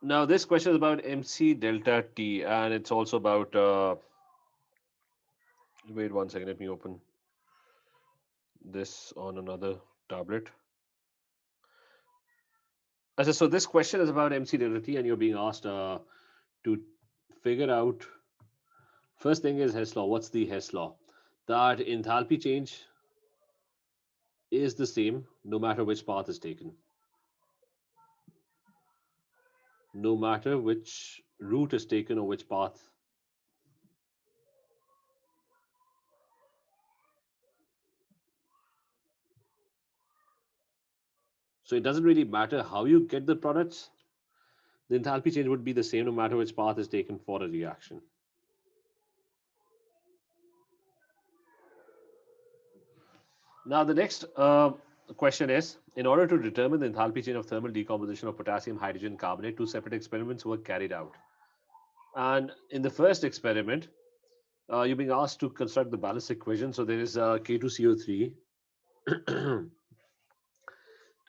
Now this question is about MC delta T, and it's also about. Wait 1 second. Let me open this on another tablet. So this question is about MC delta T, and you're being asked to figure out. First thing is Hess law. What's the Hess law? That enthalpy change is the same no matter which path is taken, no matter which route is taken or which path. So it doesn't really matter how you get the products. The enthalpy change would be the same no matter which path is taken for a reaction. Now the next question is, in order to determine the enthalpy change of thermal decomposition of potassium, hydrogen, carbonate, two separate experiments were carried out. And in the first experiment, you're being asked to construct the ballast equation. So there is K2CO3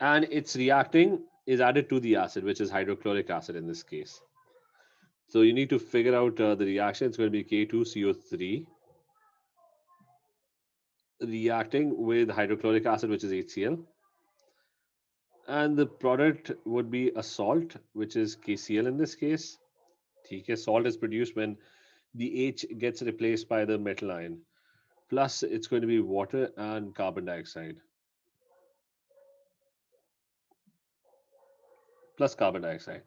and its reacting is added to the acid, which is hydrochloric acid in this case. So you need to figure out the reaction. It's going to be K2CO3 reacting with hydrochloric acid, which is HCl. And the product would be a salt, which is KCl in this case. Okay, salt is produced when the H gets replaced by the metal ion. Plus, it's going to be water and carbon dioxide. Plus carbon dioxide.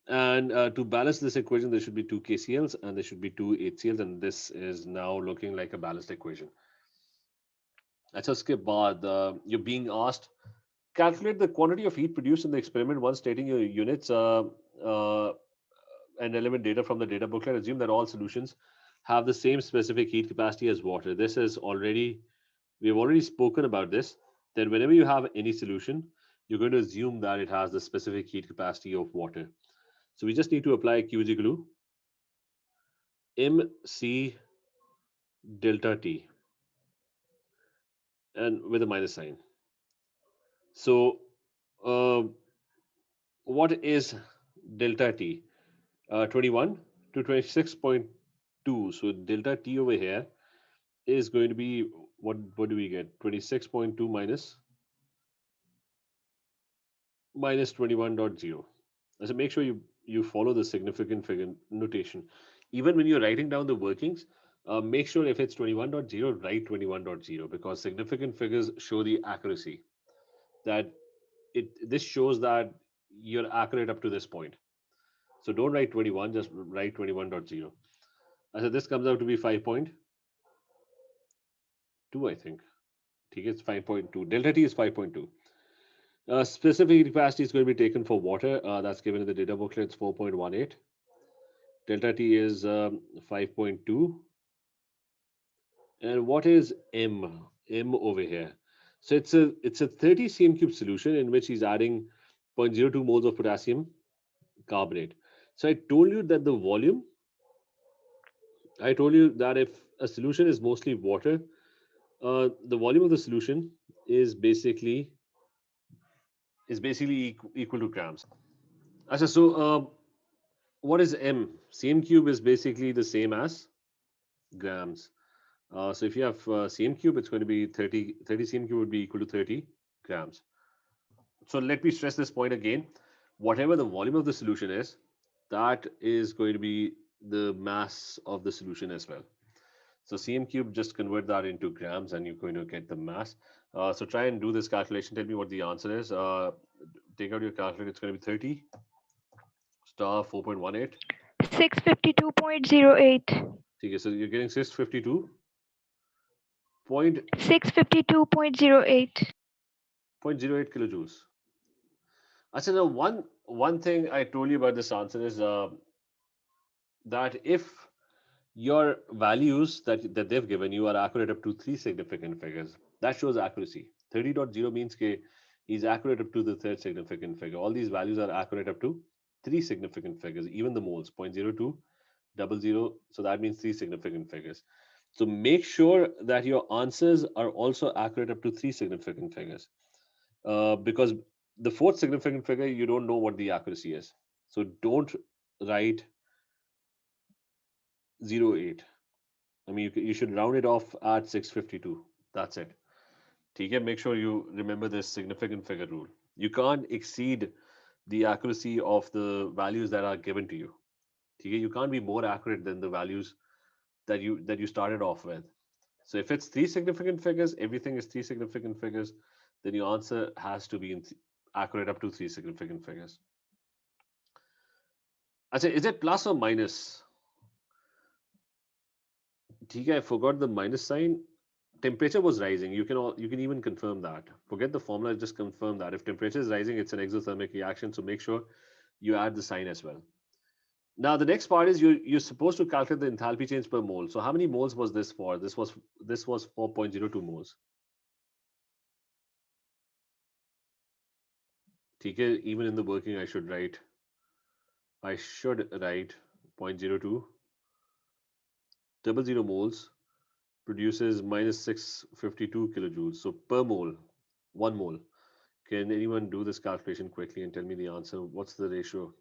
And to balance this equation, there should be two KCl's and there should be two HCl's, and this is now looking like a balanced equation. अच्छा उसके बाद you're being asked calculate the quantity of heat produced in the experiment once stating your units and relevant data from the data booklet. Assume that all solutions have the same specific heat capacity as water. This is already, we've already spoken about this, that whenever you have any solution, you're going to assume that it has the specific heat capacity of water. So we just need to apply Q is equal to MC delta T and with a minus sign. So what is delta T? 21 to 26.2. So delta T over here is going to be, what do we get? 26.2 minus 21.0. So make sure you follow the significant figure notation. Even when you're writing down the workings, make sure if it's 21.0, write 21.0 because significant figures show the accuracy. That this shows that you're accurate up to this point. So don't write 21, just write 21.0. So this comes out to be 5.2, I think. It's 5.2. Delta T is 5.2. Specific capacity is going to be taken for water. That's given in the data booklet. It's 4.18. Delta T is 5.2. And what is M? M over here. So it's a 30 cm cube solution in which he's adding 0.02 moles of potassium carbonate. So I told you that the volume. I told you that if a solution is mostly water, the volume of the solution is basically equal to grams. So what is M? Cm cube is basically the same as grams. So if you have cm cube, it's going to be 30 cm cube would be equal to 30 grams. So let me stress this point again. Whatever the volume of the solution is, that is going to be the mass of the solution as well. So cm cube, just convert that into grams and you're going to get the mass. So try and do this calculation. Tell me what the answer is. Take out your calculator. It's going to be 30 star 4.18. 652.08. Okay, so you're getting 652. Point 652.08. 0.08 kilojoules. Achha, now one thing I told you about this answer is that if your values that they've given you are accurate up to three significant figures, that shows accuracy. 30.0 means that he's accurate up to the third significant figure. All these values are accurate up to three significant figures, even the moles, 0.02, 00. So that means three significant figures. So make sure that your answers are also accurate up to three significant figures. Because the fourth significant figure, you don't know what the accuracy is. So don't write 08. I mean, you should round it off at 652. That's it. Okay, make sure you remember this significant figure rule. You can't exceed the accuracy of the values that are given to you. Okay, you can't be more accurate than the values that you started off with. So if it's three significant figures, everything is three significant figures, then your answer has to be accurate up to three significant figures. Achha, is it plus or minus? Okay, I forgot the minus sign. Temperature was rising. You can even confirm that. Forget the formula, just confirm that. If temperature is rising, it's an exothermic reaction, so make sure you add the sign as well. Now the next part is you're supposed to calculate the enthalpy change per mole. So how many moles was this for? This was 4.02 moles. Okay, even in the working I should write 0.02 00 moles produces minus 652 kilojoules. So per mole, 1 mole. Can anyone do this calculation quickly and tell me the answer? What's the ratio?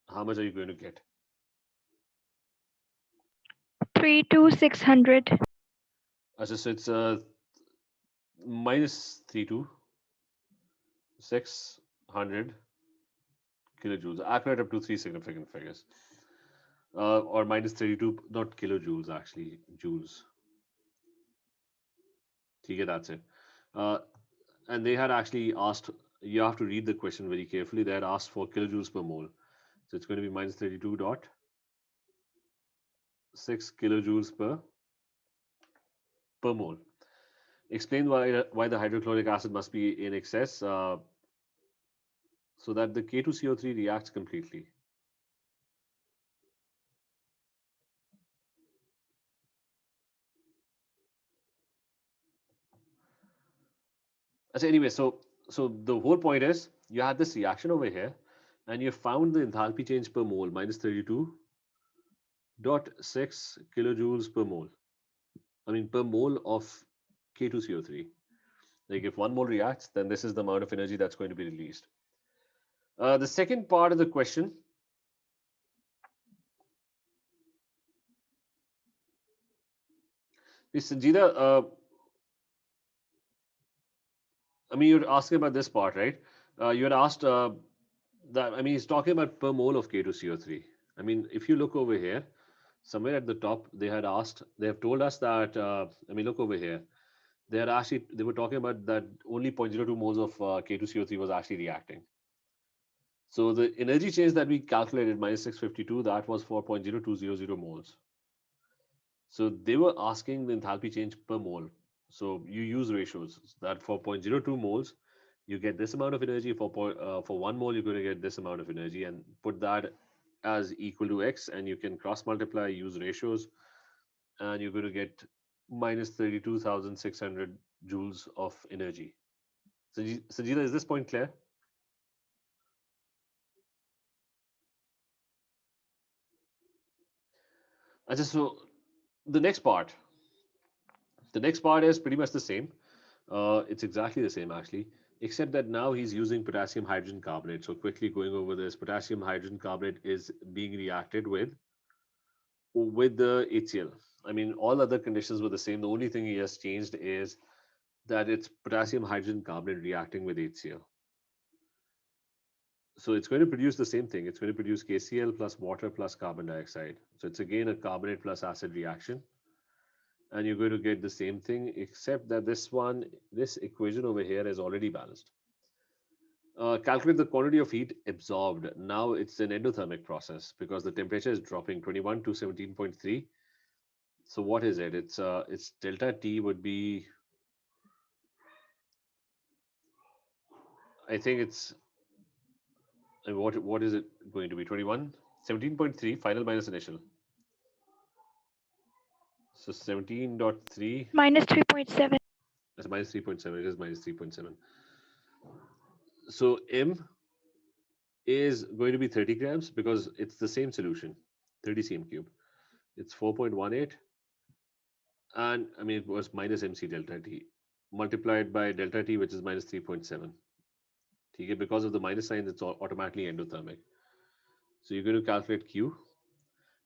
How much are you going to get? 3 to 600. So it's minus 32 600 kilojoules, accurate up to three significant figures. Or minus 32, not kilojoules, actually, joules. Okay, that's it. Uh, and they had actually asked, you have to read the question very carefully. They had asked for kilojoules per mole. So it's going to be minus 32.6 kilojoules per mole. Explain why the hydrochloric acid must be in excess so that the K2CO3 reacts completely. So anyway, so the whole point is you had this reaction over here, and you found the enthalpy change per mole minus 32.6 kilojoules per mole. I mean per mole of K2CO3. Like if 1 mole reacts, then this is the amount of energy that's going to be released. The second part of the question is Sanjida. I mean, you're asking about this part, right? You had asked that. I mean, he's talking about per mole of K2CO3. I mean, if you look over here, somewhere at the top, they have told us that. I mean, look over here. They were talking about that only 0.02 moles of K2CO3 was actually reacting. So the energy change that we calculated minus 652, that was 4.0200 moles. So they were asking the enthalpy change per mole. So you use ratios that for 0.02 moles, you get this amount of energy. For 1 mole, you're going to get this amount of energy, and put that as equal to x, and you can cross multiply, use ratios, and you're going to get minus 32,600 joules of energy. Sanjita, is this point clear? So the next part is pretty much the same. It's exactly the same actually, except that now he's using potassium hydrogen carbonate. So quickly going over this, potassium hydrogen carbonate is being reacted with the HCl. I mean, all other conditions were the same. The only thing he has changed is that it's potassium hydrogen carbonate reacting with HCl. So it's going to produce the same thing. It's going to produce KCl plus water plus carbon dioxide. So it's again a carbonate plus acid reaction. And you're going to get the same thing, except that this equation over here is already balanced. Calculate the quantity of heat absorbed. Now it's an endothermic process because the temperature is dropping 21 to 17.3. So what is it? It's delta T would be, I think it's, what is it going to be? 21, 17.3 final minus initial. So 17.3 minus 3.7. that's minus 3.7. It is minus 3.7. So M is going to be 30 grams because it's the same solution, 30 cm cube. It's 4.18, and I mean it was minus mc delta t multiplied by delta t, which is minus 3.7. Okay, because of the minus sign, it's automatically endothermic. So you're going to calculate Q.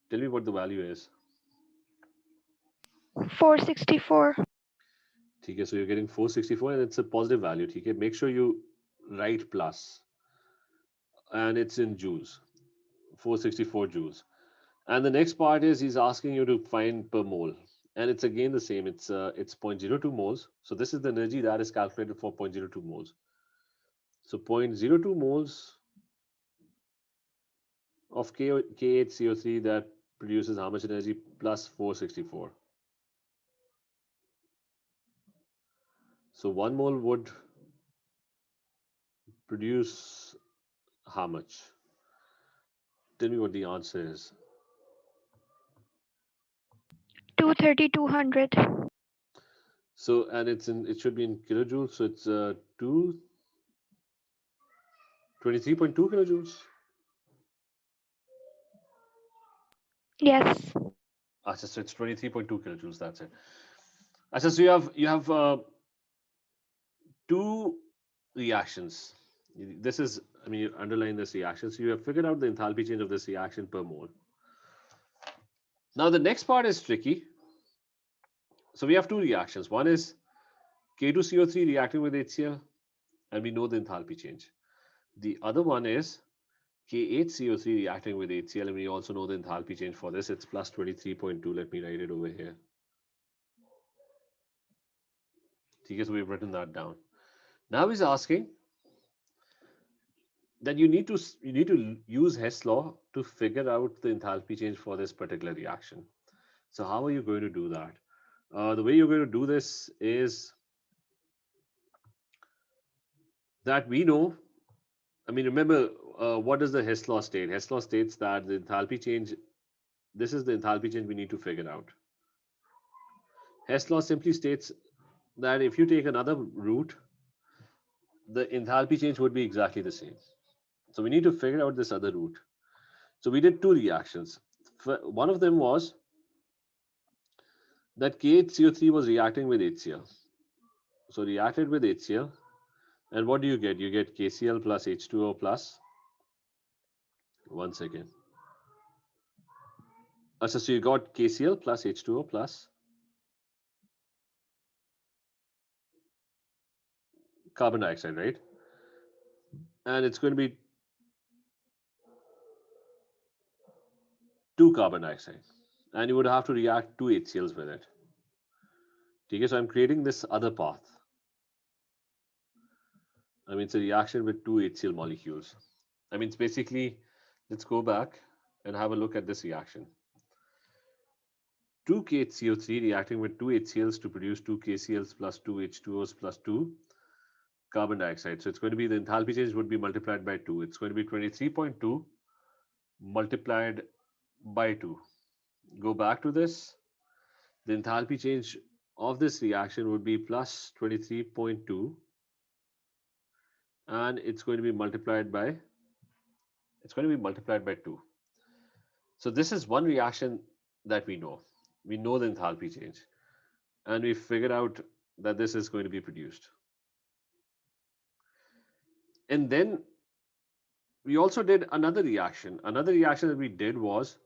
Tell me what the value is. 464. Okay, so you're getting 464 and it's a positive value. Okay, make sure you write plus, and it's in joules, 464 joules. And the next part is he's asking you to find per mole, and it's again the same. It's zero point 0.02 moles. So this is the energy that is calculated for 0.02 moles. So 0.02 moles of K8CO3 that produces how much energy plus 464. So 1 mole would produce how much? Tell me what the answer is. 23200. So, and it should be in kilojoules. So it's 23.2 kilojoules. Yes. Achha, so it's 23.2 kilojoules. That's it. Achha, so you have two reactions. This is, I mean, you underline this reaction. So you have figured out the enthalpy change of this reaction per mole. Now the next part is tricky. So we have two reactions. One is K2CO3 reacting with HCl, and we know the enthalpy change. The other one is K8CO3 reacting with HCl, and we also know the enthalpy change for this. It's plus 23.2. Let me write it over here. Okay, so we've written that down. Now he's asking that you need to use Hess law to figure out the enthalpy change for this particular reaction. So how are you going to do that? The way you're going to do this is that we know. I mean, remember, what does the Hess law state? Hess law states that the enthalpy change. This is the enthalpy change we need to figure out. Hess law simply states that if you take another route, the enthalpy change would be exactly the same. So we need to figure out this other route. So we did two reactions. One of them was that KHCO3 was reacting with HCl. So reacted with HCl, and what do you get? You get KCl plus H2O plus. One second. So you got KCl plus H2O plus carbon dioxide, right? And it's going to be 2 carbon dioxide. And you would have to react 2 HCls with it. Okay, so I'm creating this other path. I mean, it's a reaction with 2 HCl molecules. I mean, it's basically, let's go back and have a look at this reaction. 2 KHCO3 reacting with 2 HCls to produce 2 KCls plus 2 H2Os plus 2 carbon dioxide. So it's going to be, the enthalpy change would be multiplied by 2. It's going to be 23.2 multiplied by 2. Go back to this. The enthalpy change of this reaction would be plus 23.2, and it's going to be multiplied by 2. So this is one reaction that we know. We know the enthalpy change, and we figured out that this is going to be produced. And then we also did another reaction. Another reaction that we did was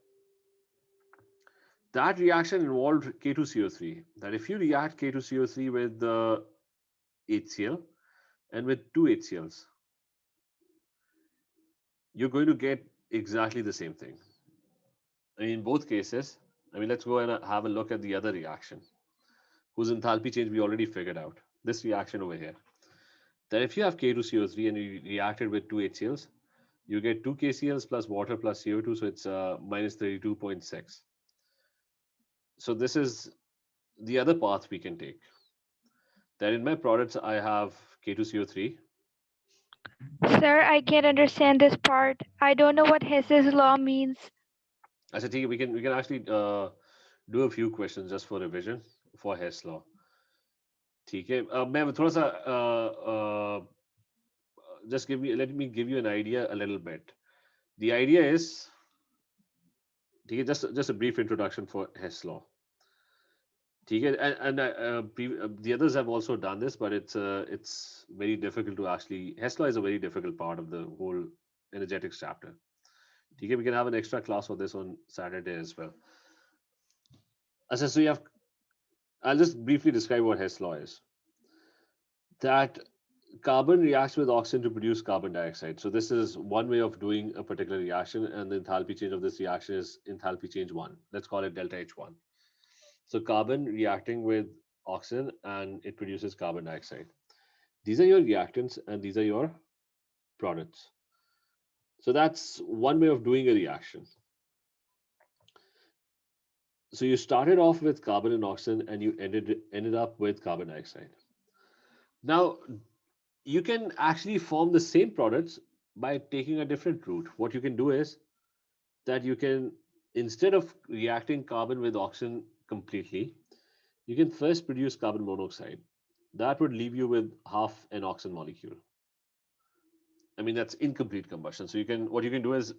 that reaction involved K2CO3. That if you react K2CO3 with the HCl and with 2 HCls, you're going to get exactly the same thing. I mean, in both cases, I mean, let's go and have a look at the other reaction, whose enthalpy change we already figured out. This reaction over here. That if you have K2CO3 and you reacted with 2 HCls, you get 2 KCls plus water plus CO2, so it's minus 32.6. So this is the other path we can take. That in my products, I have K2CO3. Sir, I can't understand this part. I don't know what Hess's law means. As I think we can actually do a few questions just for revision for Hess law. ठीक है मैं थोड़ा सा just let me give you an idea a little bit. The idea is ठीक है, just a brief introduction for Hess law. ठीक है, and the others have also done this, but it's very difficult to actually. Hess law is a very difficult part of the whole energetics chapter. Okay, we can have an extra class for this on Saturday as well. So you have, I'll just briefly describe what Hess law is. That carbon reacts with oxygen to produce carbon dioxide. So this is one way of doing a particular reaction, and the enthalpy change of this reaction is enthalpy change 1. Let's call it delta H1. So carbon reacting with oxygen and it produces carbon dioxide. These are your reactants and these are your products. So that's one way of doing a reaction. So you started off with carbon and oxygen and you ended up with carbon dioxide. Now you can actually form the same products by taking a different route. What you can do is that you can, instead of reacting carbon with oxygen completely, you can first produce carbon monoxide. That would leave you with half an oxygen molecule. I mean, that's incomplete combustion. So what you can do is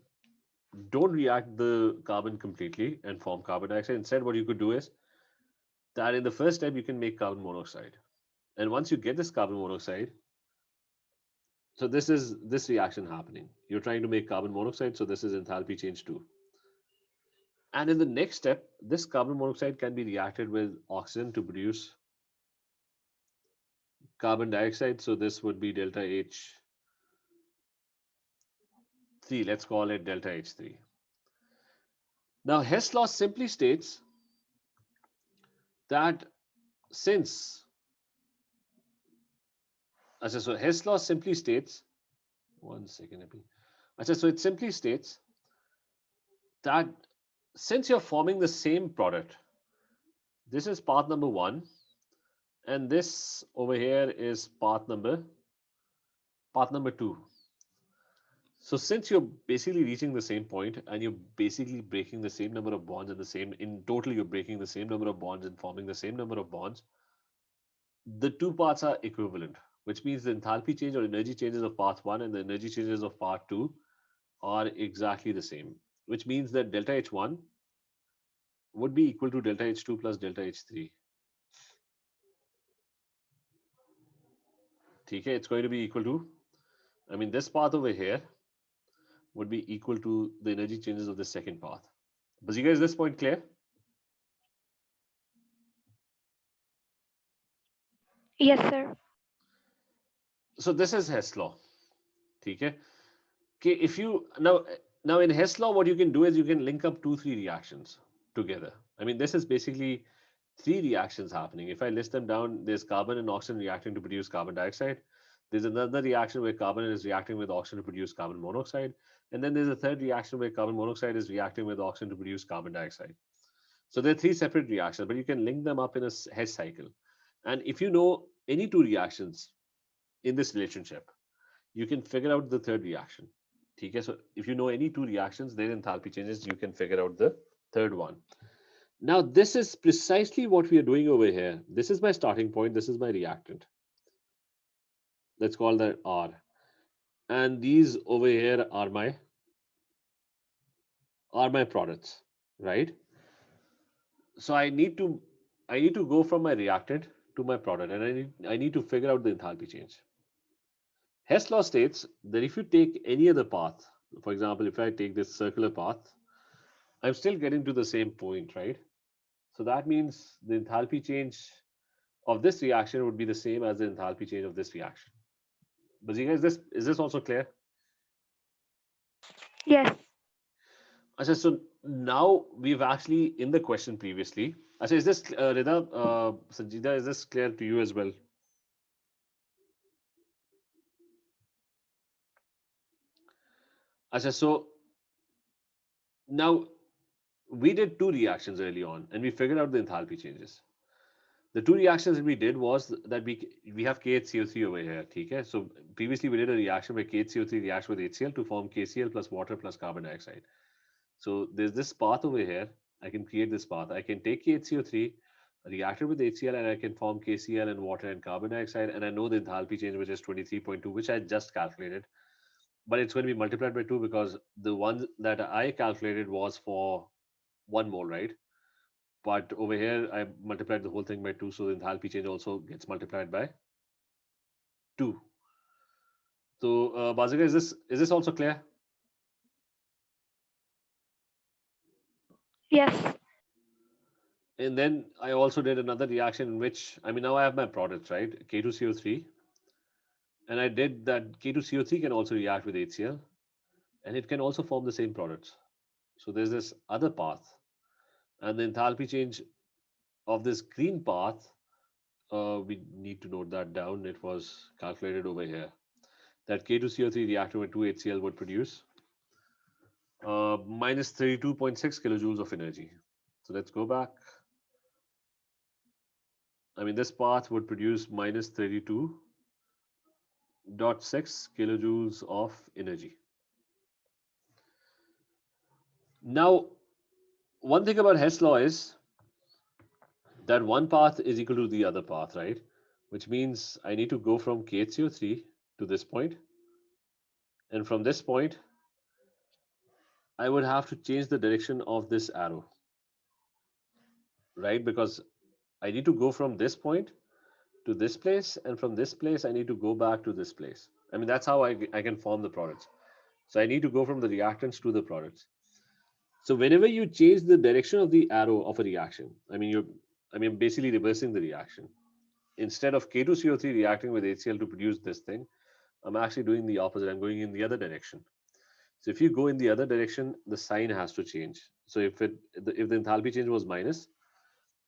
don't react the carbon completely and form carbon dioxide. Instead, what you could do is that in the first step, you can make carbon monoxide. And once you get this carbon monoxide, so this is this reaction happening. You're trying to make carbon monoxide, so this is enthalpy change 2. And in the next step, this carbon monoxide can be reacted with oxygen to produce carbon dioxide. So this would be delta H3. Let's call it delta H3. Now, Hess law simply states that since, so Hess law simply states, one second, so it simply states that since you're forming the same product, this is path number 1, and this over here is path number 2. So since you're basically reaching the same point and you're basically breaking the same number of bonds in total you're breaking the same number of bonds and forming the same number of bonds, the two paths are equivalent, which means the enthalpy change or energy changes of path 1 and the energy changes of path 2 are exactly the same, which means that delta H1 would be equal to delta H2 plus delta H3. Okay, it's going to be equal to, this path over here would be equal to the energy changes of the second path. Bazika, is this point clear? Yes, sir. So this is Hess law. Okay. If you now in Hess law, what you can do is you can link up 2-3 reactions together. This is basically 3 reactions happening. If I list them down, there's carbon and oxygen reacting to produce carbon dioxide. There's another reaction where carbon is reacting with oxygen to produce carbon monoxide. And then there's a third reaction where carbon monoxide is reacting with oxygen to produce carbon dioxide. So there are 3 separate reactions, but you can link them up in a Hess cycle. And if you know any 2 reactions in this relationship, you can figure out the third reaction. Okay, so if you know any 2 reactions, their enthalpy changes, you can figure out the third one. Now, this is precisely what we are doing over here. This is my starting point. This is my reactant. Let's call that R. And these over here are my products, right? So I need to go from my reactant to my product, and I need to figure out the enthalpy change. Hess law states that if you take any other path, for example, if I take this circular path, I'm still getting to the same point, right? So that means the enthalpy change of this reaction would be the same as the enthalpy change of this reaction. Bazika, is this also clear? Yes. So now we've actually in the question previously. Is this Rida, Sanjida, is this clear to you as well? So now we did 2 reactions early on and we figured out the enthalpy changes. The 2 reactions that we did was that we have KHCO3 over here. Okay? So previously we did a reaction where KHCO3 reacts with HCl to form KCl plus water plus carbon dioxide. So there's this path over here. I can create this path. I can take KHCO3, react it with HCl, and I can form KCl and water and carbon dioxide. And I know the enthalpy change, which is 23.2, which I just calculated. But it's going to be multiplied by 2 because the one that I calculated was for 1 mole, right? But over here, I multiplied the whole thing by 2, so the enthalpy change also gets multiplied by 2. So, Bazika, is this also clear? Yes. And then I also did another reaction in which, I mean, now I have my products, right? K2CO3. And I did that K2CO3 can also react with HCl, and it can also form the same products. So there's this other path. And the enthalpy change of this green path, we need to note that down. It was calculated over here. That K2CO3 reacting with 2HCl would produce minus 32.6 kilojoules of energy. So let's go back. I mean, this path would produce minus 32.6 kilojoules of energy. Now, one thing about Hess law is that one path is equal to the other path, right? Which means I need to go from KHCO3 to this point, and from this point, I would have to change the direction of this arrow, right? Because I need to go from this point to this place, and from this place, I need to go back to this place. I mean, that's how I can form the products. So I need to go from the reactants to the products. So whenever you change the direction of the arrow of a reaction, I mean, basically reversing the reaction. Instead of K2CO3 reacting with HCl to produce this thing, I'm actually doing the opposite. I'm going in the other direction. So if you go in the other direction, the sign has to change. So if the enthalpy change was minus,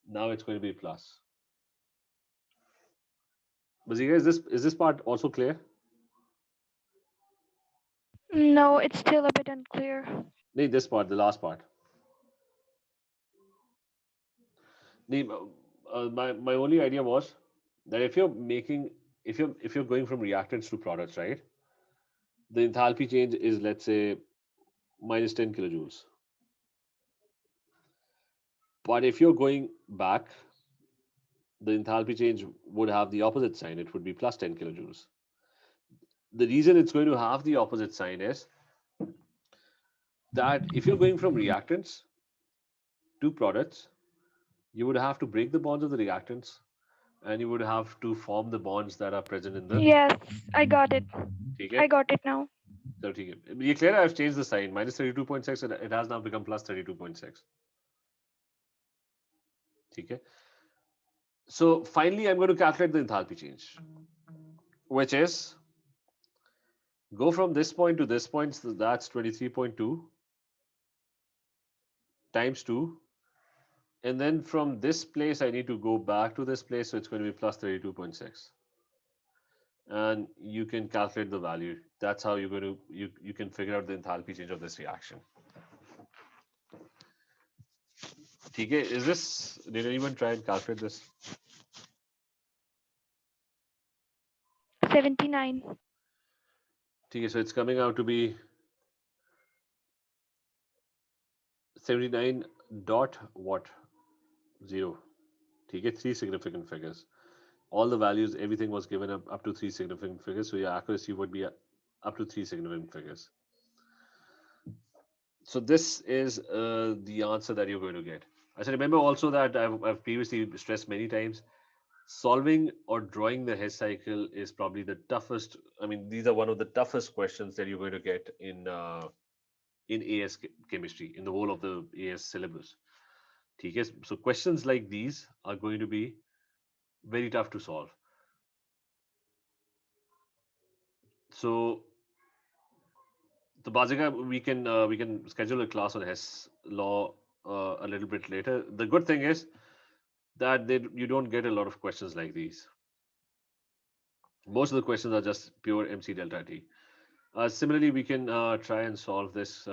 now it's going to be plus. Bazika, is this part also clear? No, it's still a bit unclear. No, this part, the last part. No, my only idea was that if you're making if you're going from reactants to products, right? The enthalpy change is, let's say, minus 10 kilojoules. But if you're going back, the enthalpy change would have the opposite sign. It would be plus 10 kilojoules. The reason it's going to have the opposite sign is that if you're going from reactants to products, you would have to break the bonds of the reactants, and you would have to form the bonds that are present in the. Yes, I got it. Okay? I got it now. So, you clear? I've changed the sign. Minus 32.6, and it has now become plus 32.6. Okay? So finally, I'm going to calculate the enthalpy change, which is go from this point to this point. So that's 23.2 times 2. And then from this place, I need to go back to this place. So it's going to be plus 32.6. And you can calculate the value. That's how you're going to, you can figure out the enthalpy change of this reaction. Okay, did anyone try and calculate this? 79. Okay, so it's coming out to be 79 dot what? 0. Okay, 3 significant figures. All the values, everything was given up to 3 significant figures. So your accuracy would be up to 3 significant figures. So this is the answer that you're going to get. I said, remember also that I've previously stressed many times, solving or drawing the Hess cycle is probably the toughest. I mean, these are one of the toughest questions that you're going to get in AS chemistry, in the whole of the AS syllabus. Okay, so questions like these are going to be very tough to solve. So Bazika, we can schedule a class on Hess law a little bit later. The good thing is that you don't get a lot of questions like these. Most of the questions are just pure MC delta T. Similarly, we can try and solve this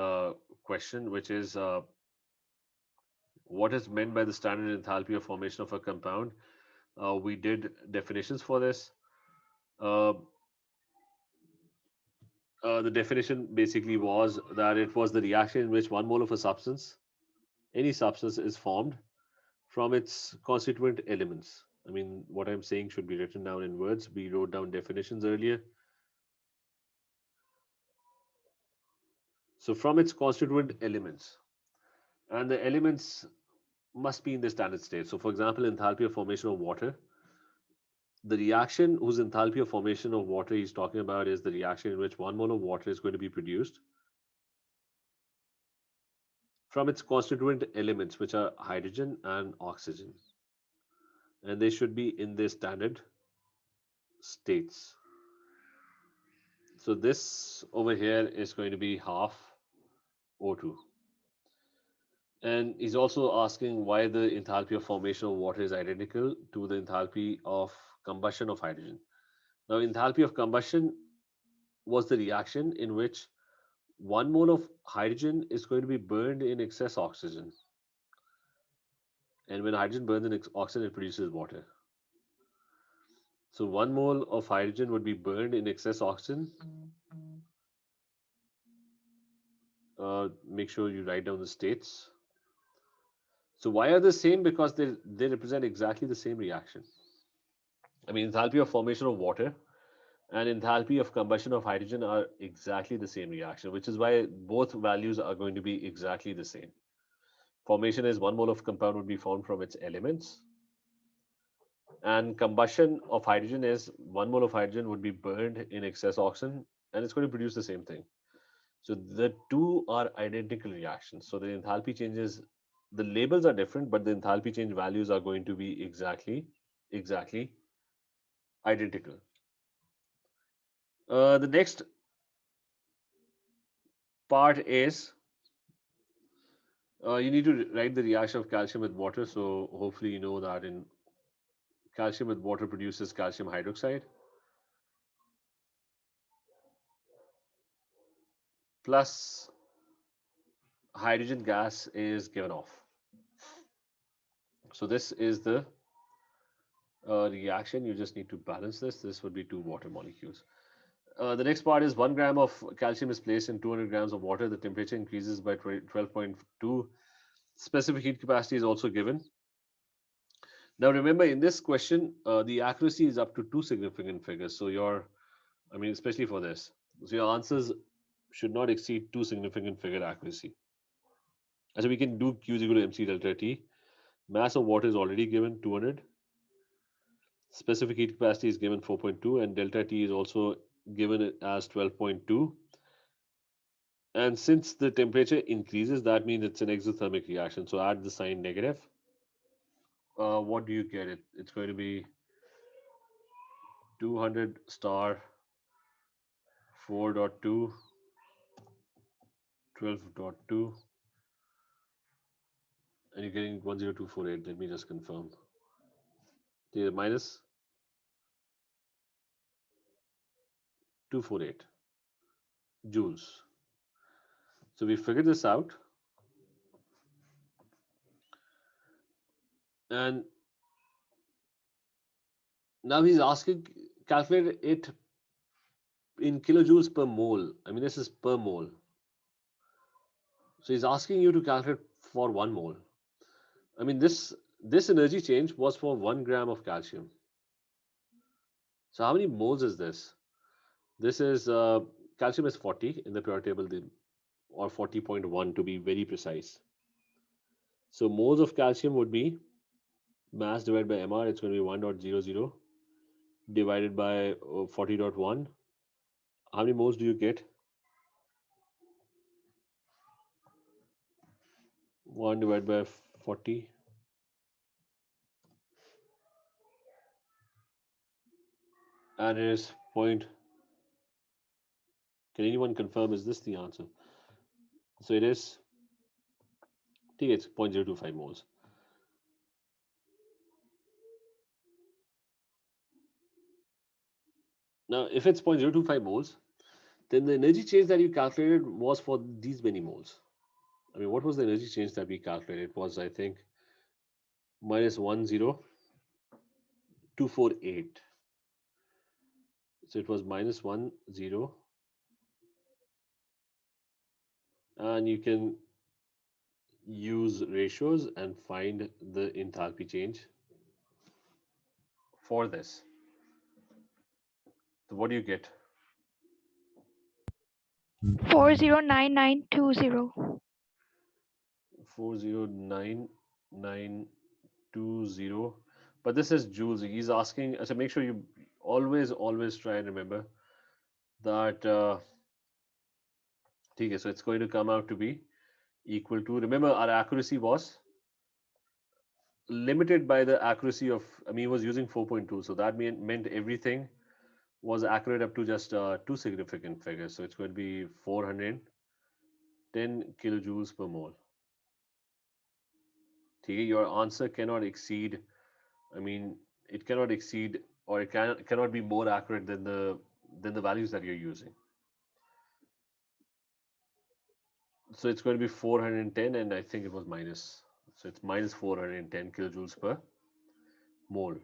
question, which is what is meant by the standard enthalpy of formation of a compound. We did definitions for this. The definition basically was that it was the reaction in which 1 mole of a substance, any substance, is formed from its constituent elements. I mean, what I'm saying should be written down in words. We wrote down definitions earlier. So from its constituent elements, and the elements must be in the standard state. So for example, enthalpy of formation of water, the reaction whose enthalpy of formation of water he's talking about is the reaction in which 1 mole of water is going to be produced from its constituent elements, which are hydrogen and oxygen, and they should be in their standard states. So this over here is going to be half O2. And he's also asking why the enthalpy of formation of water is identical to the enthalpy of combustion of hydrogen. Now, enthalpy of combustion was the reaction in which 1 mole of hydrogen is going to be burned in excess oxygen. And when hydrogen burns in oxygen, it produces water. So 1 mole of hydrogen would be burned in excess oxygen. Make sure you write down the states. So why are they the same? Because they represent exactly the same reaction. I mean, enthalpy of formation of water and enthalpy of combustion of hydrogen are exactly the same reaction, which is why both values are going to be exactly the same. Formation is 1 mole of compound would be formed from its elements, and combustion of hydrogen is 1 mole of hydrogen would be burned in excess oxygen, and it's going to produce the same thing. So the two are identical reactions. So the enthalpy changes, the labels are different, but the enthalpy change values are going to be exactly identical. The next part is you need to write the reaction of calcium with water. So hopefully you know that in calcium with water produces calcium hydroxide plus hydrogen gas is given off. So this is the reaction. You just need to balance this. This would be 2 water molecules. The next part is 1 gram of calcium is placed in 200 grams of water. The temperature increases by 12.2. Specific heat capacity is also given. Now remember, in this question, the accuracy is up to 2 significant figures. So especially for this, so your answers should not exceed 2 significant figure accuracy. So we can do Q is equal to MC delta T. Mass of water is already given 200. Specific heat capacity is given 4.2, and delta T is also given as 12.2. And since the temperature increases, that means it's an exothermic reaction. So add the sign negative. What do you get? It's going to be 200 star 4.2, 12.2, and you're getting 10248. Let me just confirm. The minus 248 joules. So we figured this out. And now he's asking, calculate it in kilojoules per mole. I mean, this is per mole. So he's asking you to calculate for 1 mole. I mean, this energy change was for 1 gram of calcium. So how many moles is this? This is calcium is 40 in the periodic table, or 40.1 to be very precise. So moles of calcium would be mass divided by mR. It's going to be 1.00 divided by 40.1. How many moles do you get? 1 divided by 40. And it is point. Can anyone confirm, is this the answer? So it is. I think it's 0.025 moles. Now, if it's 0.025 moles, then the energy change that you calculated was for these many moles. I mean, what was the energy change that we calculated? It was, I think, minus 10248. So it was minus 10, and you can use ratios and find the enthalpy change for this. So what do you get? 409920. 409920. But this is joules. He's asking, so make sure you always try and remember that. Okay, so it's going to come out to be equal to, remember our accuracy was limited by the accuracy of, I mean, it was using 4.2. So that meant everything was accurate up to just two significant figures. So it's going to be 410 kilojoules per mole. Okay, your answer cannot exceed, I mean, it cannot exceed, or it cannot be more accurate than the values that you're using. So it's going to be 410, and I think it was minus. So it's minus 410 kilojoules per mole.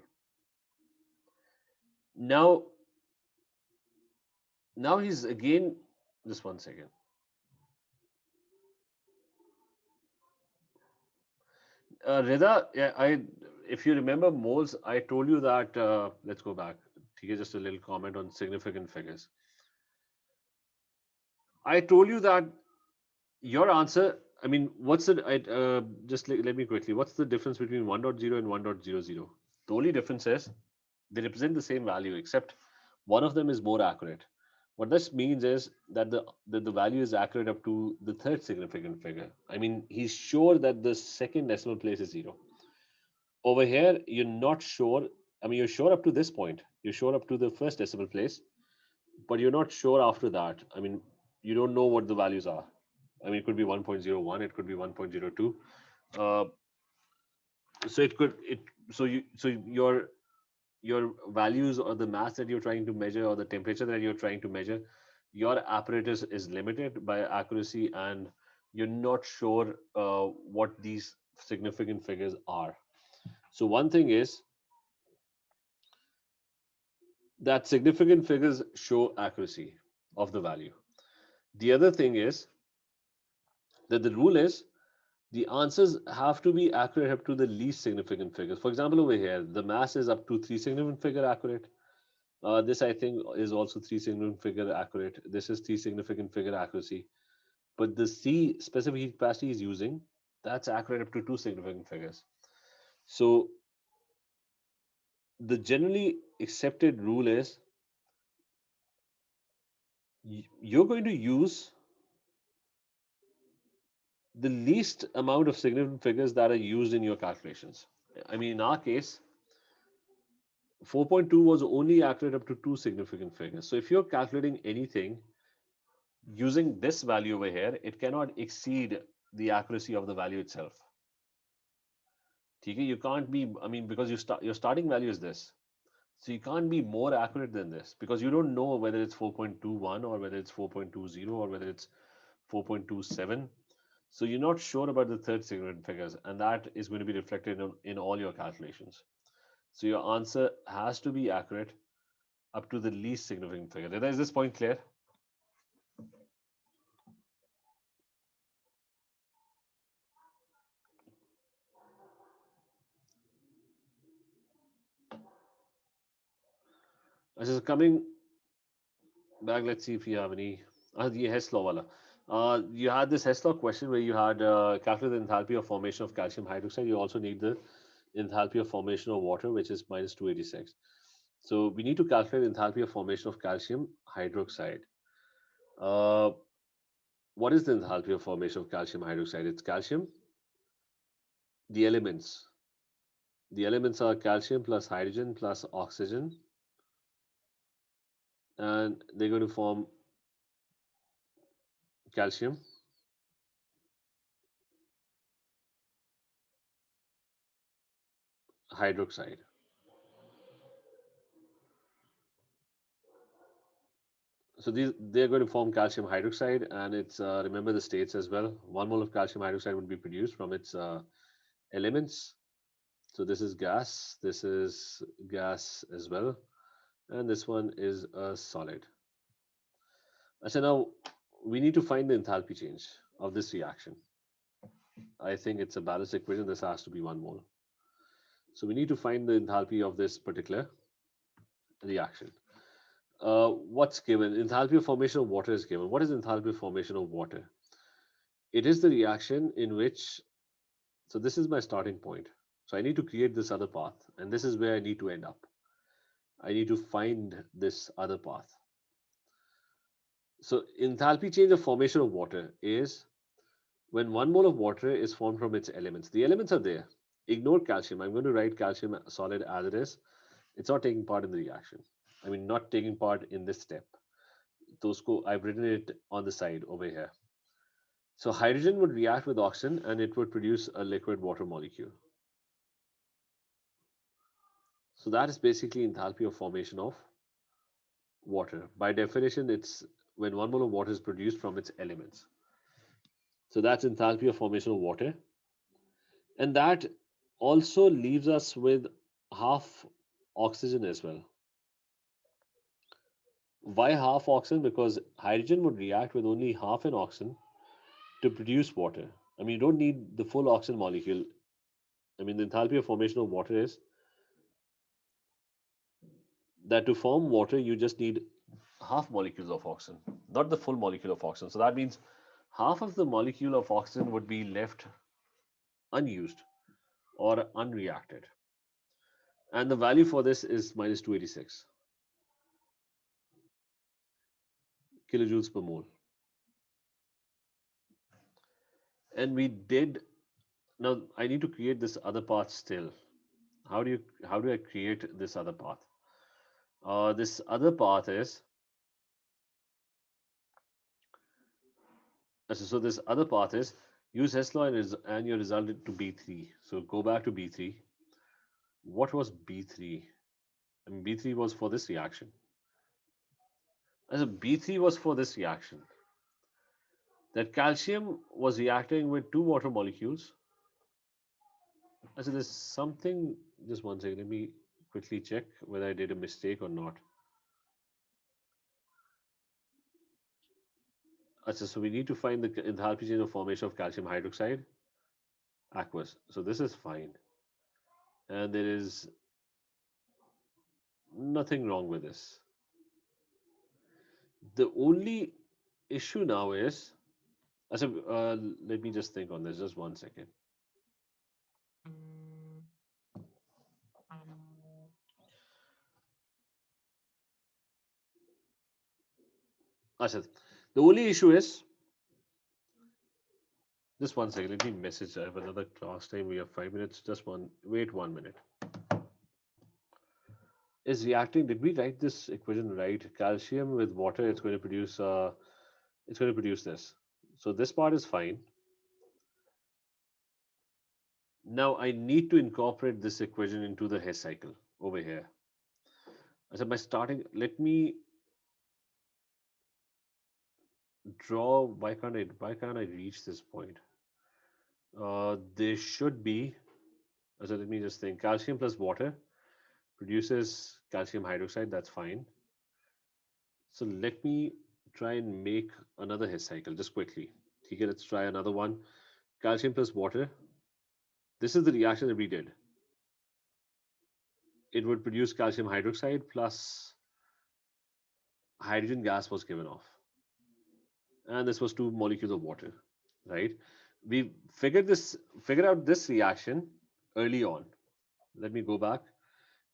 Now, he's again, just 1 second. Rida, yeah, if you remember moles, I told you that, let's go back. Okay, just a little comment on significant figures. I told you that your answer, I mean, what's the, just let me quickly, what's the difference between 1.0 and 1.00? The only difference is they represent the same value, except one of them is more accurate. What this means is that the value is accurate up to the third significant figure. I mean, he's sure that the second decimal place is 0. Over here, you're not sure. I mean, you're sure up to this point. You're sure up to the first decimal place, but you're not sure after that. I mean, you don't know what the values are. I mean, it could be 1.01, it could be 1.02. Uh, so it could it so your values or the mass that you're trying to measure or the temperature that you're trying to measure, your apparatus is limited by accuracy, and you're not sure what these significant figures are. So one thing is that significant figures show accuracy of the value. The other thing is that the rule is the answers have to be accurate up to the least significant figures. For example, over here, the mass is up to 3 significant figure accurate. This I think is also 3 significant figure accurate. This is 3 significant figure accuracy. But the C specific heat capacity is using, that's accurate up to 2 significant figures. So the generally accepted rule is you're going to use the least amount of significant figures that are used in your calculations. I mean, in our case, 4.2 was only accurate up to 2 significant figures. So if you're calculating anything using this value over here, it cannot exceed the accuracy of the value itself. Okay, you can't be, I mean, because your starting value is this. So you can't be more accurate than this because you don't know whether it's 4.21 or whether it's 4.20 or whether it's 4.27. So you're not sure about the third significant figures, and that is going to be reflected in all your calculations. So your answer has to be accurate up to the least significant figure. Is this point clear? This is coming back. Let's see if you have any. The Hess Law wala. You had this Hess Law question where you had calculate the enthalpy of formation of calcium hydroxide. You also need the enthalpy of formation of water, which is minus 286. So we need to calculate enthalpy of formation of calcium hydroxide. Uh, what is the enthalpy of formation of calcium hydroxide? It's calcium. The elements. The elements are calcium plus hydrogen plus oxygen, and they're going to form calcium hydroxide. So they're going to form calcium hydroxide, and it's remember the states as well. 1 mole of calcium hydroxide would be produced from its elements. So this is gas, this is gas as well, and this one is a solid. So now we need to find the enthalpy change of this reaction. I think it's a balanced equation. This has to be 1 mole. So we need to find the enthalpy of this particular reaction. What's given? Enthalpy of formation of water is given. What is enthalpy of formation of water? It is the reaction in which, so this is my starting point. So I need to create this other path, and this is where I need to end up. I need to find this other path. So enthalpy change of formation of water is when 1 mole of water is formed from its elements, the elements are there. Ignore calcium. I'm going to write calcium solid as it is. It's not taking part in the reaction. I mean, not taking part in this step. I've written it on the side over here. So hydrogen would react with oxygen and it would produce a liquid water molecule. So that is basically enthalpy of formation of water. By definition, it's when 1 mole of water is produced from its elements. So that's enthalpy of formation of water. And that also leaves us with half oxygen as well. Why half oxygen? Because hydrogen would react with only half an oxygen to produce water. I mean, you don't need the full oxygen molecule. I mean, the enthalpy of formation of water is that to form water, you just need half molecules of oxygen, not the full molecule of oxygen. So that means half of the molecule of oxygen would be left unused or unreacted. And the value for this is minus 286 kilojoules per mole. And we did, now I need to create this other path still. How do I create this other path? This other path is, so this other path is use Hess Law and your result to B3. So go back to B3. What was B3? I mean, B3 was for this reaction. As a B3 was for this reaction. That calcium was reacting with 2 water molecules. So there's something, just one second, let me quickly check whether I did a mistake or not. So we need to find the enthalpy change of formation of calcium hydroxide aqueous. So this is fine. And there is nothing wrong with this. The only issue now is, let me just think on this, just one second. The only issue is, just one second, let me message. I have another class time. We have 5 minutes. Wait 1 minute. Is reacting, did we write this equation right? Calcium with water, it's going to produce this. So this part is fine. Now I need to incorporate this equation into the Hess cycle over here. So let me draw, why can't I reach this point? There should be, so let me just think, calcium plus water produces calcium hydroxide, that's fine. So let me try and make another Hess cycle just quickly. Okay, let's try another one. Calcium plus water. This is the reaction that we did. It would produce calcium hydroxide plus hydrogen gas was given off. And this was 2 molecules of water, right? We figured out this reaction early on. Let me go back.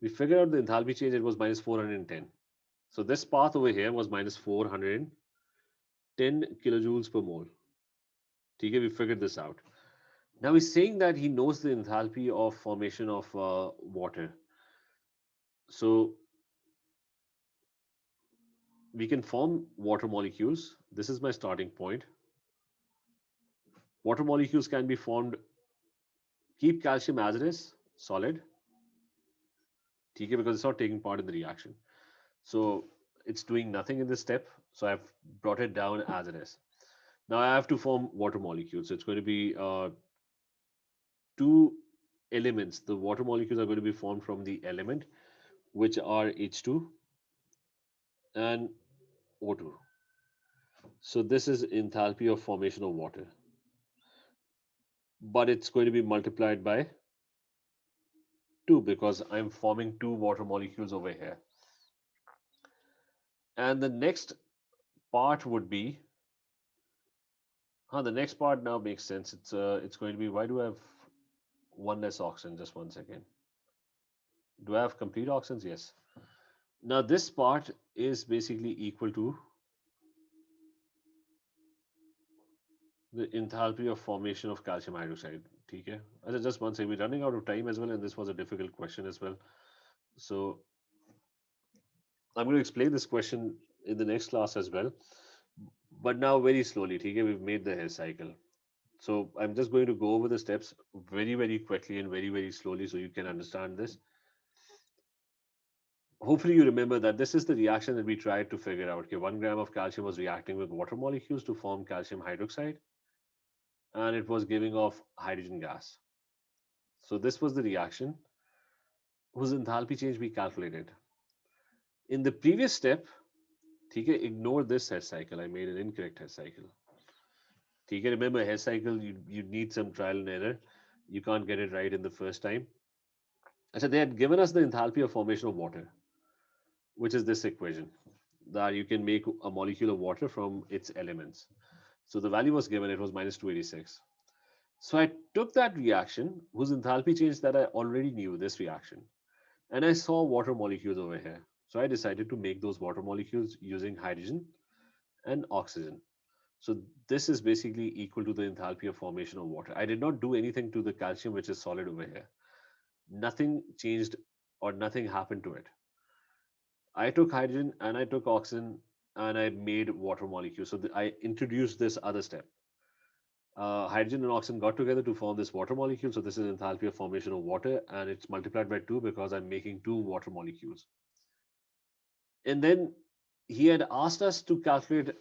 We figured out the enthalpy change, it was minus 410. So this path over here was minus 410 kilojoules per mole. Okay, we figured this out. Now he's saying that he knows the enthalpy of formation of water. So we can form water molecules. This is my starting point. Water molecules can be formed. Keep calcium as it is, solid. Okay, because it's not taking part in the reaction. So it's doing nothing in this step. So I've brought it down as it is. Now I have to form water molecules. So it's going to be 2 elements. The water molecules are going to be formed from the element, which are H2 and O2. So this is enthalpy of formation of water. But it's going to be multiplied by 2 because I'm forming 2 water molecules over here. And the next part would be, the next part now makes sense. It's going to be, why do I have 1 less oxygen? Just one second. Do I have complete oxygens? Yes. Now this part is basically equal to The enthalpy of formation of calcium hydroxide. Okay. Just one second. We're running out of time as well, and this was a difficult question as well. So I'm going to explain this question in the next class as well. But now very slowly. Okay, we've made the Hess cycle. So I'm just going to go over the steps very, very quickly and very, very slowly so you can understand this. Hopefully you remember that this is the reaction that we tried to figure out. Okay, 1 gram of calcium was reacting with water molecules to form calcium hydroxide, and it was giving off hydrogen gas. So this was the reaction whose enthalpy change we calculated. In the previous step, ignore this Hess cycle. I made an incorrect Hess cycle. Remember Hess cycle, you need some trial and error. You can't get it right in the first time. So they had given us the enthalpy of formation of water, which is this equation, that you can make a molecule of water from its elements. So the value was given, it was minus 286. So I took that reaction, whose enthalpy change that I already knew, this reaction, and I saw water molecules over here. So I decided to make those water molecules using hydrogen and oxygen. So this is basically equal to the enthalpy of formation of water. I did not do anything to the calcium, which is solid over here. Nothing changed or nothing happened to it. I took hydrogen and I took oxygen and I made water molecules. So I introduced this other step. Hydrogen and oxygen got together to form this water molecule. So this is enthalpy of formation of water, and it's multiplied by 2 because I'm making 2 water molecules. And then he had asked us to calculate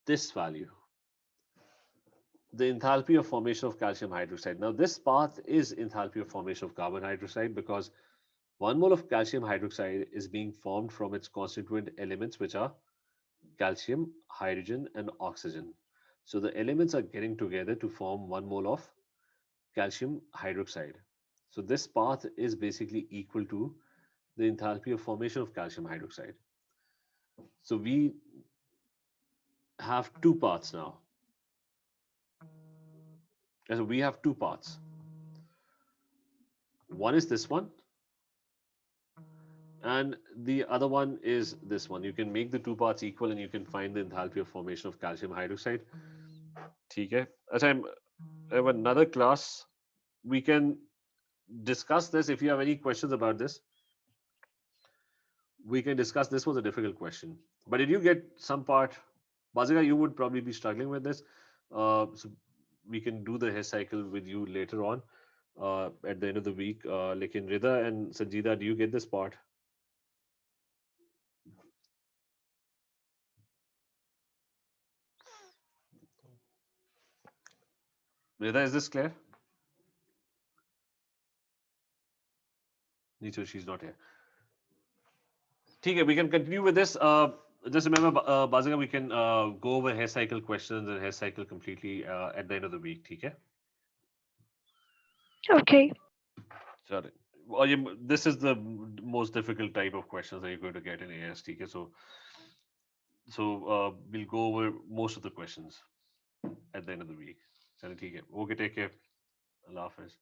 this value, the enthalpy of formation of calcium hydroxide. Now this path is enthalpy of formation of carbon hydroxide because 1 mole of calcium hydroxide is being formed from its constituent elements, which are calcium, hydrogen, and oxygen. So the elements are getting together to form 1 mole of calcium hydroxide. So this path is basically equal to the enthalpy of formation of calcium hydroxide. So we have 2 paths now. And so we have 2 paths. One is this one, and the other one is this one. You can make the 2 parts equal and you can find the enthalpy of formation of calcium hydroxide. Okay. As I have another class, we can discuss this. If you have any questions about this, we can discuss. This was a difficult question, but did you get some part? Bazika, you would probably be struggling with this. So we can do the Hess cycle with you later on at the end of the week. Like in Rida and Sanjida, do you get this part? Rida, is this clear? Neither, she's not here. Okay, we can continue with this. Just remember, Bazika, we can go over Hess cycle questions and Hess cycle completely at the end of the week. Okay? Okay. Sorry. Well, this is the most difficult type of questions that you're going to get in AS. Okay? So we'll go over most of the questions at the end of the week. Okay, take care. Allah Hafiz.